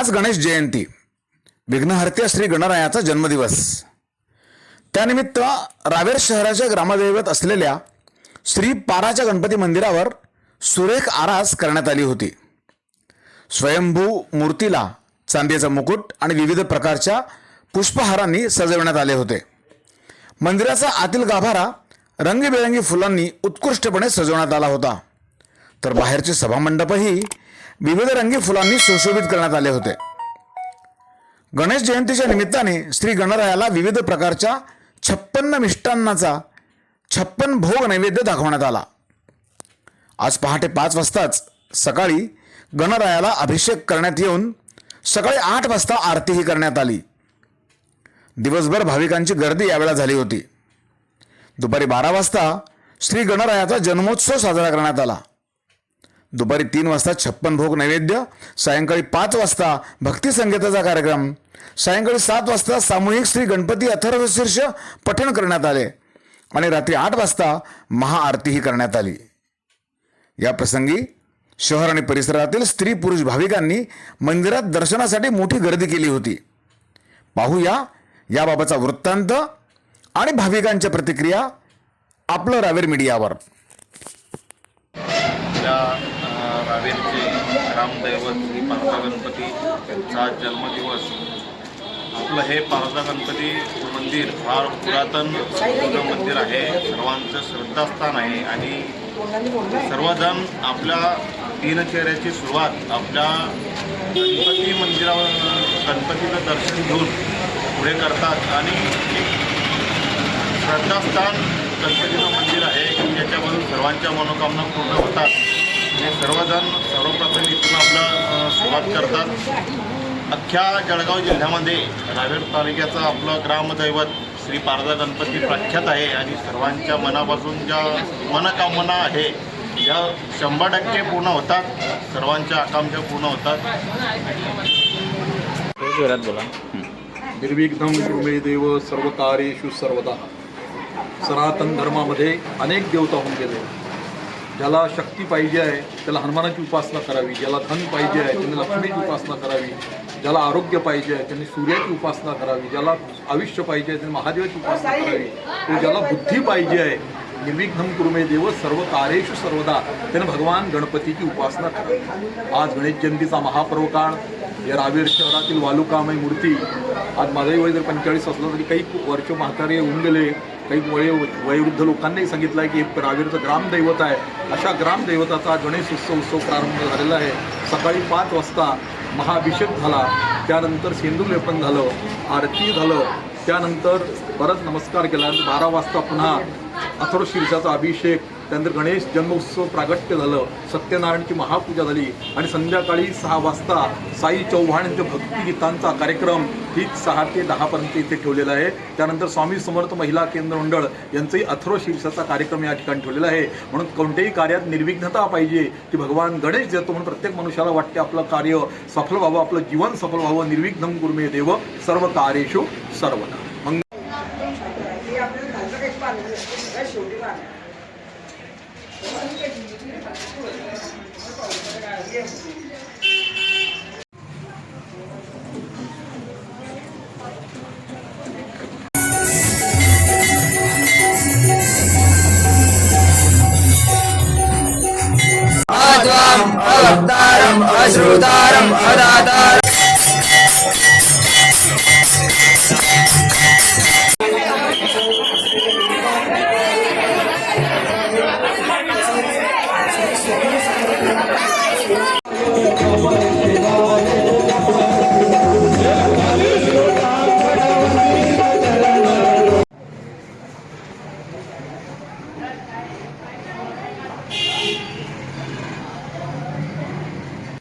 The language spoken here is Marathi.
आज गणेश जयंती, विघ्नहर्त्या श्री गणरायाचा जन्मदिवस. त्यानिमित्त रावेर शहराचे ग्रामदैवत असलेल्या श्री पाराच्या गणपती मंदिरावर सुरेख आरास करण्यात आली होती. स्वयंभू मूर्तीला चांदीचा मुकुट आणि विविध प्रकारच्या पुष्पहारांनी सजवण्यात आले होते. मंदिराचा आतील गाभारा रंगीबेरंगी फुलांनी उत्कृष्टपणे सजवण्यात आला होता, तर बाहेरचे सभामंडपही विविध रंगी फुलांनी सुशोभित करण्यात आले होते. गणेश जयंतीच्या निमित्ताने श्री गणरायाला विविध प्रकारच्या 56 मिष्टान्नाचा 56 भोग नैवेद्य दाखवण्यात आला. आज पहाटे 5 वाजताच सकाळी गणरायाला अभिषेक करण्यात येऊन सकाळी 8 वाजता आरतीही करण्यात आली. दिवसभर भाविकांची गर्दी यावेळा झाली होती. दुपारी 12 वाजता श्री गणरायाचा जन्मोत्सव साजरा करण्यात आला. दुपारी 3 वाजता 56 भोग नैवेद्य, सायंकाळी 5 वाजता भक्ती संगीताचा कार्यक्रम, सायंकाळी 7 वाजता सामूहिक श्री गणपती अथर्वशीर्ष पठण करण्यात आले आणि रात्री 8 वाजता महाआरतीही करण्यात आली. या प्रसंगी शहर आणि परिसरातील स्त्री पुरुष भाविकांनी मंदिरात दर्शनासाठी मोठी गर्दी केली होती. पाहूया याबाबतचा वृत्तांत आणि भाविकांच्या प्रतिक्रिया आपलं रावेर मीडियावर. रावेरचे ग्रामदैवत श्री पारदा गणपती यांचा जन्मदिवस. आपलं हे पारदा गणपती मंदिर फार पुरातन मंदिर आहे, सर्वांचं श्रद्धास्थान आहे आणि सर्वजण आपल्या दिनचर्याची सुरुवात आपल्या गणपती मंदिरावर गणपतीचं दर्शन घेऊन पुढे करतात आणि श्रद्धास्थान गणपतीचं मंदिर आहे की ज्याच्यामधून सर्वांच्या मनोकामना पूर्ण होतात. हे सर्वजण सर्वप्रथम इथून आपलं सुरुवात करतात. अख्ख्या जळगाव जिल्ह्यामध्ये रावेर तालुक्याचं आपलं ग्रामदैवत श्री पारदा गणपती प्रख्यात आहे आणि सर्वांच्या मनापासून ज्या मनोकामना आहे या 100% पूर्ण होतात, सर्वांच्या आकांक्षा पूर्ण होतात. बोला. निर्विघ्नं कुर्मे देव सर्व कार्येषु सर्वदा. सनातन धर्मामध्ये अनेक देवता होऊन गेले. ज्याला शक्ती पाहिजे आहे त्याला हनुमानाची उपासना करावी, ज्याला धन पाहिजे आहे त्याने लक्ष्मीची उपासना करावी, ज्याला आरोग्य पाहिजे आहे त्यांनी सूर्याची उपासना करावी, ज्याला आयुष्य पाहिजे आहे त्याने महादेवाची उपासना करावी, तर ज्याला बुद्धी पाहिजे आहे निर्विघ्नं कुर्मे देव सर्व कार्येषु सर्वदा त्याने भगवान गणपतीची उपासना करावी. आज गणेश जयंतीचा महापर्व काळ. या रावेर शहरातील वालुकामय मूर्ती, आज माझंही वय जर 45 असलं तरी काही वर्ष म्हातारे होऊन गेले, काही वयोवृद्ध लोकांनाही सांगितलं आहे की हे रावेरचं ग्रामदैवत आहे. अशा ग्रामदैवताचा गणेश उत्सव प्रारंभ झालेला आहे. सकाळी 5 वाजता महाअभिषेक झाला, त्यानंतर सेंदूर लेपन झालं, आरती झालं, त्यानंतर परत नमस्कार केला. 12 वाजता पुन्हा अथर्वशीर्षाचा अभिषेक, त्यानंतर गणेश जन्मोत्सव प्रागट्य झालं, सत्यनारायणची महापूजा झाली आणि संध्याकाळी 6 वाजता साई चौहान यांच्या भक्तिगीतांचा कार्यक्रम ठीक 6 ते 10 पर्यंत इथे ठेवलेला आहे. त्यानंतर स्वामी समर्थ महिला केंद्र मंडळ यांचंही अथर्वशीर्षाचा कार्यक्रम या ठिकाणी ठेवलेला आहे. म्हणून कोणत्याही कार्यात निर्विघ्नता पाहिजे ती भगवान गणेश देतो. म्हणून प्रत्येक मनुष्याला वाटते आपलं कार्य सफल व्हावं, आपलं जीवन सफल व्हावं. निर्विघ्नं कुर्मे देव सर्व कार्येषु सर्वदा. अवतारम अश्रुतारम अदातारम